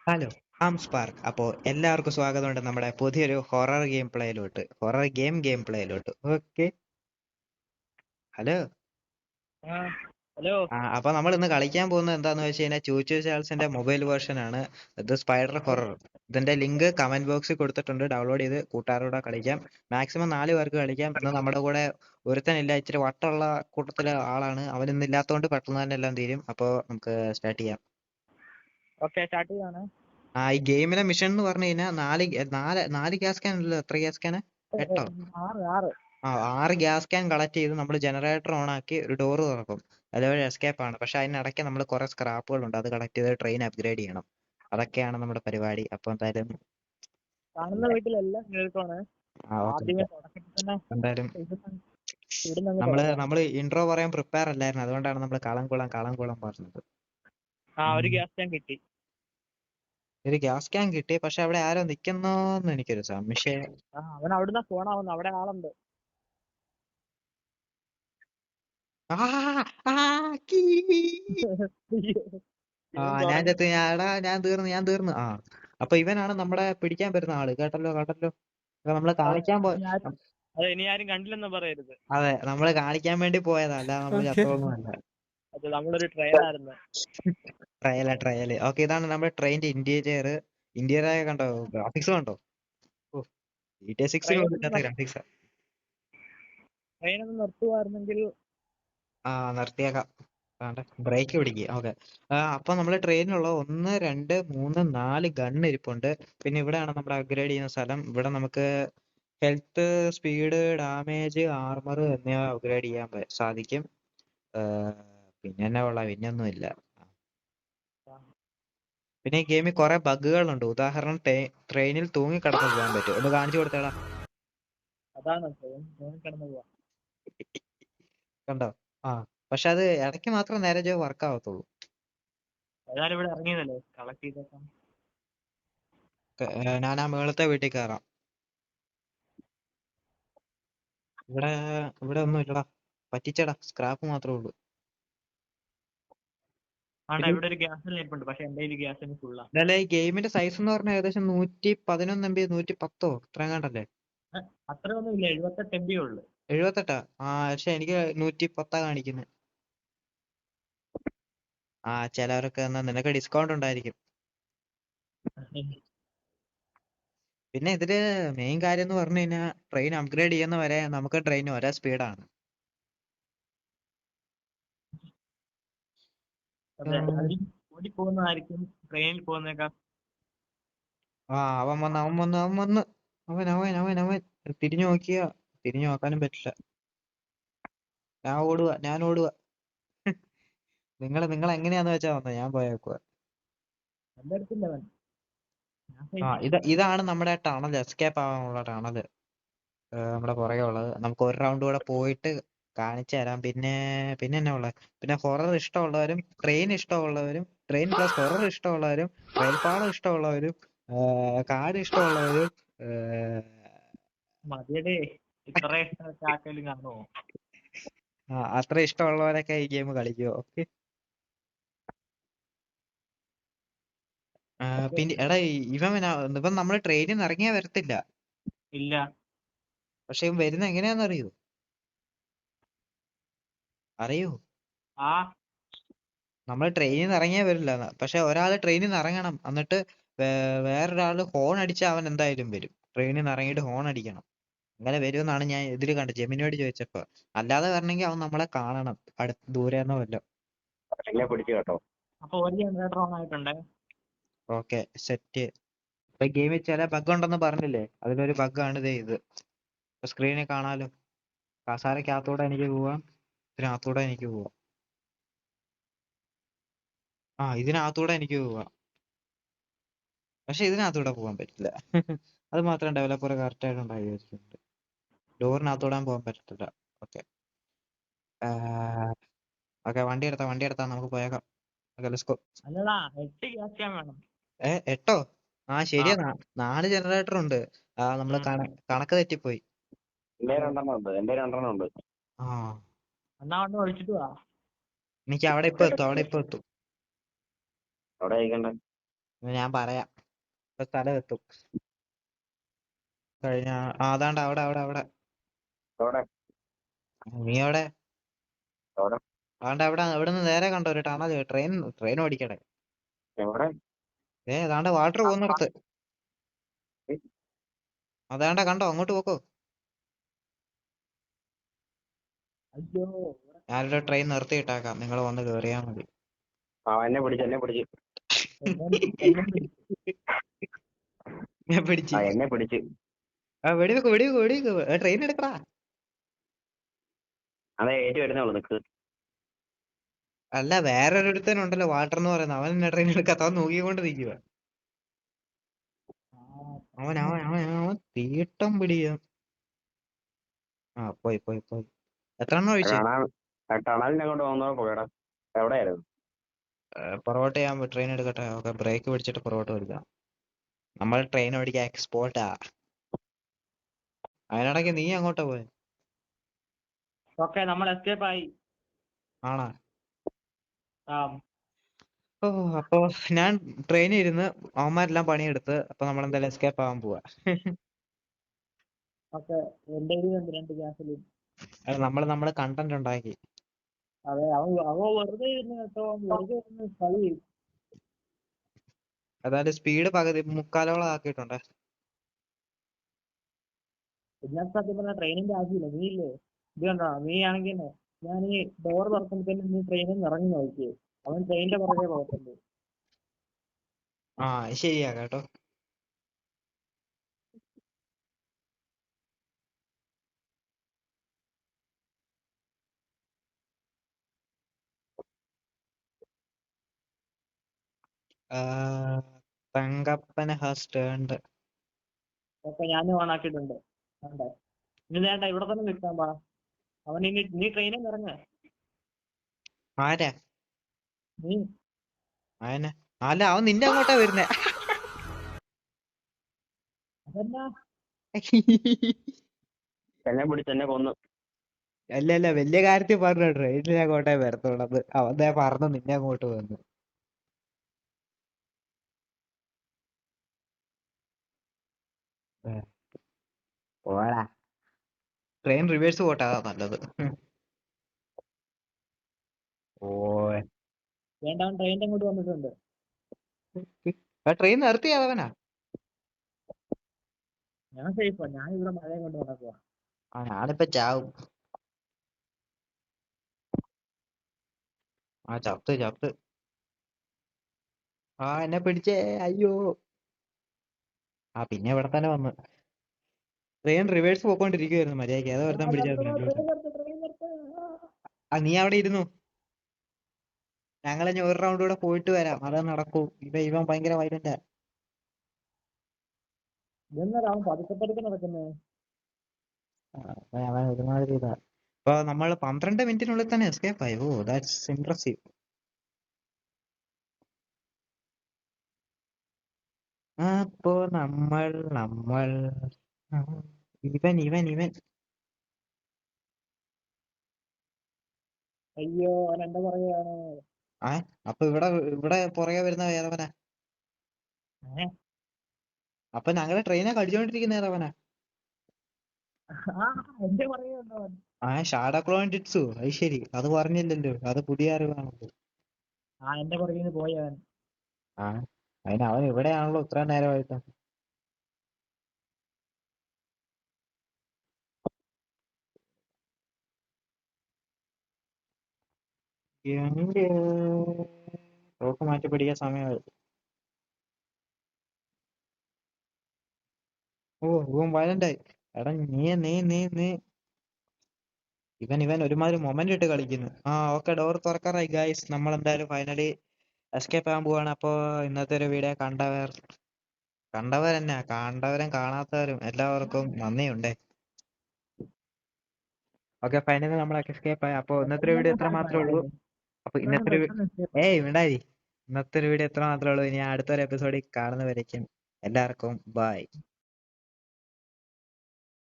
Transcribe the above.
Hello, spark. അപ്പോൾ എല്ലാവർക്കും സ്വാഗതമുണ്ട് നമ്മുടെ പുതിയൊരു ഹൊറർ ഗെയിം പ്ലേയിലോട്ട്. Okay, hello. ഹലോ. അപ്പൊ നമ്മൾ ഇന്ന് കളിക്കാൻ പോകുന്നത് എന്താന്ന് വെച്ച് കഴിഞ്ഞാൽ ചൂച്ചു ചാൾസിന്റെ മൊബൈൽ വേർഷൻ ആണ് ഇത്, സ്പൈഡർ ഹൊറർ. ഇതിന്റെ ലിങ്ക് കമന്റ് ബോക്സിൽ കൊടുത്തിട്ടുണ്ട്, ഡൗൺലോഡ് ചെയ്ത് കൂട്ടുകാരോടെ കളിക്കാം. മാക്സിമം 4 പേർക്ക് കളിക്കാം. ഇന്ന് നമ്മുടെ കൂടെ ഒരുത്തനില്ല, ഇച്ചിരി വട്ടമുള്ള കൂട്ടത്തിലെ ആളാണ്. അവൻ ഇന്ന് ഇല്ലാത്തതുകൊണ്ട് പെട്ടെന്ന് തന്നെ എല്ലാം തീരും. അപ്പോൾ നമുക്ക് സ്റ്റാർട്ട് ചെയ്യാം. ഓക്കെ, സ്റ്റാർട്ട് ചെയ്യാണ്. ഈ ഗെയിമിലെ മിഷൻ എന്ന് പറഞ്ഞു കഴിഞ്ഞാൽ നാല് ഗ്യാസ് ക്യാൻ ഉണ്ടല്ലോ. എത്ര gas can? 8. 6. 6 gas can collect ചെയ്ത് നമ്മൾ ജനറേറ്റർ ഓൺ ആക്കി ഒരു ഡോറ് തുറക്കും. അതുവഴി എസ്കേപ്പ് ആണ്. പക്ഷെ അതിനിടയ്ക്ക് നമ്മൾ കുറെ സ്ക്രാപ്പുകളുണ്ട്, അത് കളക്ട് ചെയ്ത് ട്രെയിൻ അപ്ഗ്രേഡ് ചെയ്യണം. അതൊക്കെയാണ് നമ്മുടെ പരിപാടി. അപ്പൊ എന്തായാലും കാണുന്ന വീട്ടിലെല്ലാം കേൾക്കുവാണ്. ഓക്കെ. ആദ്യമേ തുടക്കത്തിൽ തന്നെ എന്തായാലും ഇവിടുന്ന് തുടങ്ങാം. നമ്മള് ഇൻട്രോ പറയാൻ പ്രിപ്പയർ അല്ലായിരുന്നു, അതുകൊണ്ടാണ് നമ്മൾ കാളംകുളം പറഞ്ഞത്. ഒരു ഗ്യാസ് ടാങ്ക് കിട്ടി. ഒരു ഗ്യാസ് ക്യാൻ കിട്ടി, പക്ഷെ അവിടെ ആരോ നിക്കുന്നോന്ന് എനിക്കൊരു സംശയം. അവൻ അവിടുന്ന് ഫോണാവുന്നു, അവിടെ ആളുണ്ട്. ആ ആ കീ. ഇവൻ ഞാൻ തുടങ്ങി. ചത്ത്. ഞാൻ തീർന്നു. അപ്പൊ ഇവനാണ് നമ്മുടെ പിടിക്കാൻ വരുന്ന ആള്. കേട്ടല്ലോ. അപ്പൊ നമ്മള് കാണിക്കാൻ പോയ. ഇനി ആരും കണ്ടില്ലെന്ന് പറയരുത്. അതെ, നമ്മള് കാണിക്കാൻ വേണ്ടി പോയതാ, അല്ല നമ്മള് ചത്തൊന്നും അല്ല. അത് നമ്മളൊരു ട്രയലായിരുന്നു. ട്രയല്. ഓക്കെ, ഇതാണ് നമ്മുടെ ട്രെയിനിന്റെ ഇന്റീരിയർ ആയ കണ്ടോ? ഗ്രാഫിക്സ് കണ്ടോ? GTA 6 പോലും ഇല്ലാത്ത ഗ്രാഫിക്സ്. ട്രെയിനൊന്ന് നിർത്തുവായിരുന്നെങ്കിൽ. നിർത്തിയേക്കാം. ബ്രേക്ക് പിടിക്കുക. ഓക്കെ. അപ്പൊ നമ്മള് ട്രെയിനിലുള്ള 1, 2, 3, 4 ഗൺ ഇരിപ്പുണ്ട്. പിന്നെ ഇവിടെയാണ് നമ്മുടെ അപ്ഗ്രേഡ് ചെയ്യുന്ന സ്ഥലം. ഇവിടെ നമുക്ക് ഹെൽത്ത്, സ്പീഡ്, ഡാമേജ്, ആർമർ എന്നിവ അപ്ഗ്രേഡ് ചെയ്യാൻ സാധിക്കും. പിന്നെ എന്നാ പിന്നൊന്നും ഇല്ല. പിന്നെ ഈ ഗെയിമിൽ കുറെ ബഗ്ഗുകളുണ്ട്. ഉദാഹരണം, ട്രെയിനിൽ തൂങ്ങി കടന്നു പോകാൻ പറ്റും. ഒന്ന് കാണിച്ചു കൊടുത്തേടാ. അതാണ് ട്രെയിൻ കിടന്നു പോവാ. കണ്ടോ? പക്ഷെ അത് ഇടയ്ക്ക് മാത്രം നേരെ വർക്ക് ആവത്തുള്ളൂ. ഏതായാലും ഇവിടെ ഇറങ്ങിയതല്ലേ, കളക്ട് ചെയ്തേക്കാം. ഞാൻ മേളത്തെ വീട്ടിൽ കയറാം. ഇവിടെ ഒന്നും ഇല്ലടാ, പറ്റിച്ചടാ. സ്ക്രാപ്പ് മാത്രമേ ഉള്ളൂ. ഇവിടെ ഒരു ഗ്യാസ് ഇരിപ്പുണ്ട്, പക്ഷെ എന്റെ കയ്യിൽ ഗ്യാസിന് ഫുള്ളാ. അല്ല, ഈ ഗെയിമിന്റെ സൈസ് എന്ന് പറഞ്ഞാൽ ഏകദേശം 111 MB, 110 ഇത്രയും കണ്ടല്ലേ? അത്രയൊന്നും ഇല്ല, 78 MB ഉള്ളു. 78. പക്ഷെ എനിക്ക് 110 കാണിക്കുന്നത്. ചിലവർക്ക് നിനക്ക് ഡിസ്കൗണ്ട് ഉണ്ടായിരിക്കും. പിന്നെ ഇതില് മെയിൻ കാര്യം എന്ന് പറഞ്ഞു കഴിഞ്ഞാൽ ട്രെയിൻ അപ്ഗ്രേഡ് ചെയ്യുന്ന വരെ നമുക്ക് ട്രെയിൻ ഒരേ സ്പീഡാണ്. അതെ, അതിൽ ഓടി പോകുന്നതായിരിക്കും ട്രെയിനിൽ പോകുന്നേക്കാം. അവൻ വന്ന് അവൻ തിരിഞ്ഞു നോക്കാനും പറ്റില്ല. ഞാൻ ഓടുക. നിങ്ങൾ എങ്ങനെയാന്ന് വെച്ചാ വന്നത്, ഞാൻ പോയേക്കുക. എന്റെ അടുത്തില്ല അവൻ. ഇതാണ് നമ്മുടെ ടണൽ, എസ്കേപ്പ് ആവാനുള്ള ടണല്. നമ്മുടെ പുറകെ ഉള്ളത്. നമുക്ക് ഒരു റൗണ്ട് കൂടെ പോയിട്ട് കാണിച്ചു തരാം. പിന്നെ എന്നാ ഉള്ളത്? പിന്നെ ഹൊറർ ഇഷ്ടമുള്ളവരും ട്രെയിൻ പ്ലസ് ഹൊറർ ഇഷ്ടമുള്ളവരും റെയിൽപാളം ഇഷ്ടമുള്ളവരും കാട് ഇഷ്ടമുള്ളവരും മതിയടേ, ഇത്ര ആക്കലും കാണുമോ? അത്ര ഇഷ്ടമുള്ളവരൊക്കെ ഈ ഗെയിം കളിക്കുമോ? ഓക്കെ. പിന്നെ എടാ, ഇവൻ നമ്മള് ട്രെയിനിൽ നിന്ന് ഇറങ്ങിയാ വരത്തില്ല. ഇല്ല. പക്ഷെ ഇവൻ വരുന്ന എങ്ങനെയാന്ന് അറിയോ? നമ്മൾ ട്രെയിനിൽ നിന്ന് ഇറങ്ങിയാ വരില്ല. പക്ഷെ ഒരാള് ട്രെയിനിൽ നിന്ന് ഇറങ്ങണം, എന്നിട്ട് വേറൊരാള് ഹോൺ അടിച്ചാൽ അവൻ എന്തായാലും വരും. ട്രെയിനിൽ നിന്ന് ഇറങ്ങിയിട്ട് ഹോൺ അടിക്കണം. അങ്ങനെ വരുമെന്നാണ് ഞാൻ ഇതിൽ കണ്ടത്. ജെമിനിയോട് ചോദിച്ചപ്പോ. അല്ലാതെ വരണമെങ്കിൽ അവൻ നമ്മളെ കാണണം, ദൂരെന്നോ വല്ലോ. പിടിച്ചു കേട്ടോ. അപ്പൊ ഒരു ജനറേറ്റർ ഓൺ ആയിട്ടുണ്ട്. Okay, set. ഇപ്പൊ ഗെയിമിൽ ചില ബഗ് ഉണ്ടെന്ന് പറഞ്ഞില്ലേ, അതിലൊരു ബഗ്ഗാണ് ഇത്. സ്ക്രീനിൽ കാണാലോ. കസാരക്കകത്തൂടെ എനിക്ക് പോവാം, ഇതിനകത്തൂടെ എനിക്ക് പോവാം. ഇതിനകത്തൂടെ എനിക്ക് പോവാം. പക്ഷെ ഇതിനകത്തൂടെ പോകാൻ പറ്റില്ല. അത് മാത്രം ഡെവലപ്പർ കറക്റ്റ് ആയിട്ട് ഉണ്ടായി വെച്ചിട്ടുണ്ട്. ഡോറിനകത്തൂടാൻ പോകാൻ പറ്റത്തില്ല. ഓക്കെ. വണ്ടി എടുത്താ നമുക്ക് പോയേക്കാം. അല്ലടാ, 8 ഗ്യാസ് ക്യാൻ വേണം. 8? ശരിയാ. 4 ജനറേറ്റർ ഉണ്ട്. നമ്മള് കണക്ക് തെറ്റിപ്പോയി. എന്റെ 2 ഉണ്ട്. എന്നാ കൊണ്ട് ഒഴിച്ചിട്ട് വാ. എനിക്ക് അവിടെ ഇപ്പൊ എത്തും. അവിടെ അയക്കണ്ട. ഞാൻ പറയാം. ഇപ്പൊ സ്ഥലം എത്തും. കഴിഞ്ഞ അതാണ്ട് അവിടെ അവിടെ അവിടെ. എവിടെ നീ എവിടെ? എവിടെ അതാണ്ട് അവിടെ നിന്ന് നേരെ കണ്ടോ ഒരു ടണൽ. ട്രെയിൻ ഓടിക്കട്ടെ. എവിടെ അതാണ്ട് വാട്ടർ പോകുന്നിടത്ത്. അതാണ്ട കണ്ടോ, അങ്ങോട്ട് പോക്കോ. അയ്യോ ഞാനൊരു ട്രെയിൻ നിർത്തിയിട്ടേക്കാം, നിങ്ങൾ വന്ന് കേറിയാ മതി. എന്നെ പിടിച്ച് എന്നെ പിടിച്ചു. ഞാൻ പിടിച്ച്. എന്നെ പിടിച്ച് വെടിവെക്ക് ട്രെയിൻ എടുക്കടാ. അതെ ഏറ്റു വരുന്നേ ഉള്ളൂ നിക്ക്. അല്ല, വേറൊരിടത്തനുണ്ടല്ലോ വാട്ടർ എന്ന് പറയുന്നത്, അവൻ എന്നെ ട്രെയിൻ എടുക്കാത്ത. അവൻ നോക്കിക്കൊണ്ട് നിൽക്കുക. അവൻ തീട്ടം പിടിക്കും. പോയി പോയി പോയി. എത്ര എണ്ണം ഒഴിച്ച്? ടണലിനെ കൊണ്ട് പോകുന്നോ പോയടാ. എവിടെയായിരുന്നു? പുറകോട്ട് ചെയ്യാൻ ട്രെയിൻ എടുക്കട്ടെ. ഓക്കെ, ബ്രേക്ക് പിടിച്ചിട്ട് പുറകോട്ട് ഓടിക്കാം. നമ്മൾ ട്രെയിൻ ഓടിക്കാൻ എക്സ്പോർട്ടാ. അതിനിടയ്ക്ക് നീ അങ്ങോട്ടാ പോയെ? ഓക്കെ, നമ്മൾ എസ്കേപ്പ് ആയി. ആണോ? ആ ഓ, അപ്പൊ ഞാൻ ട്രെയിനിൽ ഇരുന്ന് അവന്മാരെല്ലാം പണിയെടുത്ത്. അപ്പൊ നമ്മളെന്തായാലും എസ്കേപ്പ് ആവാൻ പോവാ. ഓക്കെ, എന്റെ കയ്യിലുണ്ട് 2 ഗ്യാസിലും. നമ്മള് കണ്ടന്റ് ഉണ്ടാക്കി. അതെ, അവ വെറുതെ ഇരുന്ന് കേട്ടോ, വെറുതെ ഇരുന്ന് കളി ചെയ്യും. അതായത് സ്പീഡ് പകുതി മുക്കാലോളം ആക്കിയിട്ടുണ്ട്. ഞാൻ സത്യം പറഞ്ഞ ട്രെയിനിന്റെ ആവശ്യമില്ല. നീ ഇല്ലേ, ഇത് കണ്ടോ, നീ ആണെങ്കിൽ ഞാൻ ഈ ഡോർ തുറക്കുമ്പോഴത്തേനും നീ ട്രെയിനിൽ നിന്ന് ഇറങ്ങി നോക്കിയേ. അവൻ ട്രെയിനിന്റെ പുറകെ പോകത്തുള്ളൂ. ശരിയാ കേട്ടോ. തങ്കപ്പന ഹാസ് ടേൺഡ്. ഓക്കെ, ഞാനും ഓൺ ആക്കിയിട്ടുണ്ട്. വേണ്ടേ, ഇനി വേണ്ട, ഇവിടെ തന്നെ നിൽക്കാൻ പാ. അവൻ ഇനി നീ ട്രെയിനിൽ നിന്ന് ഇറങ്ങ. ആരാ? നീ അവനെ? അല്ല, അവൻ നിന്റെ അങ്ങോട്ടാ വരുന്നേ. അതെന്നാ എന്നെ പിടിച്ച് എന്നെ കൊന്നു. അല്ല, വലിയ കാര്യത്തിൽ പറഞ്ഞു ട്രെയിനിൽ അങ്ങോട്ടേ വരത്തുള്ളത്. അവൻ പറഞ്ഞു നിന്നെ അങ്ങോട്ട് വന്നു. പോടാ, ട്രെയിൻ റിവേഴ്സ് പോട്ടെ, അതാ നല്ലത്. വേണ്ട, അവൻ ട്രെയിനിന്റെ അങ്ങോട്ട് വന്നിട്ടുണ്ട്. ട്രെയിൻ നിർത്തിയവനാ. ഞാൻ സേഫാ, ഞാൻ ഇവിടെ മഴയും കൊണ്ട് നടക്കുക. ഞാനിപ്പോ ചാവും. ചത്ത്. എന്നെ പിടിച്ചേ, അയ്യോ. പിന്നെ ഇവിടെ തന്നെ വന്ന്. ട്രെയിൻ റിവേഴ്സ് പോയിക്കൊണ്ടിരിക്കുവായിരുന്നു മര്യാദയ്ക്ക്. അത് ഒരുത്തൻ പിടിച്ചാൽ നീ അവിടെ ഇരുന്നു. ഞങ്ങൾ ഒരു റൗണ്ട് കൂടെ പോയിട്ട് വരാം, അതേ നടക്കൂ. ഇവൻ ഭയങ്കര വൈലന്റാ. ഇതെന്നടാ അവൻ പതുക്കെ നടക്കുന്നേ. അവൻ ഒരുമാതിരി ഇതാ. ഇപ്പൊ നമ്മൾ 12 മിനിറ്റിനുള്ളിൽ തന്നെ എസ്കേപ്പ് ആയി. That's impressive. അപ്പോ നമ്മൾ ഇവൻ അയ്യോ, അവൻ എന്റെ പുറകെയാണ്. അപ്പൊ ഇവിടെ പുറകെ വരുന്ന ഏതവനാ? അപ്പൊ ഞങ്ങളെ ട്രെയിനെ കടിച്ചോണ്ടിരിക്കുന്ന ഏതവനാ? എന്റെ പുറകെ ഉണ്ടവൻ. ഷാഡോക്ലോൺ ടിറ്റ്സു. അത് ശരി, അത് പറഞ്ഞില്ലല്ലോ. അത് പുതിയ അറിവാണല്ലോ. എന്റെ പുറകിൽ നിന്ന് പോയവൻ. അവൻ ഇവിടെയാണല്ലോ ഇത്ര നേരമായിട്ട്. തോക്ക് മാറ്റി പിടിക്കാൻ സമയമായി. ഇവൻ വയലന്റായി. എടാ നീ ഇവൻ ഒരുമാതിരി മൊമെന്റ് ഇട്ട് കളിക്കുന്നു. ഓക്കെ, ഡോർ തുറക്കാറായി ഗായ്സ്. നമ്മൾ എന്തായാലും ഫൈനലി എസ്കേപ്പ് ആകാൻ പോവാണ്. അപ്പോ ഇന്നത്തെ ഒരു വീഡിയോ കണ്ടവരും കാണാത്തവരും എല്ലാവർക്കും നന്ദിയുണ്ടേ. ഓക്കെ, ഫൈനലി നമ്മൾ എസ്കേപ്പ് ആയി. അപ്പൊ ഇന്നത്തെ വീഡിയോ എത്ര മാത്രമേ ഉള്ളൂ. അപ്പൊ ഇന്നത്തെ വീഡിയോ എത്ര മാത്രമേ ഉള്ളൂ. ഇനി അടുത്തൊരു എപ്പിസോഡിൽ കാണുന്നവരേക്കും എല്ലാവർക്കും ബൈ.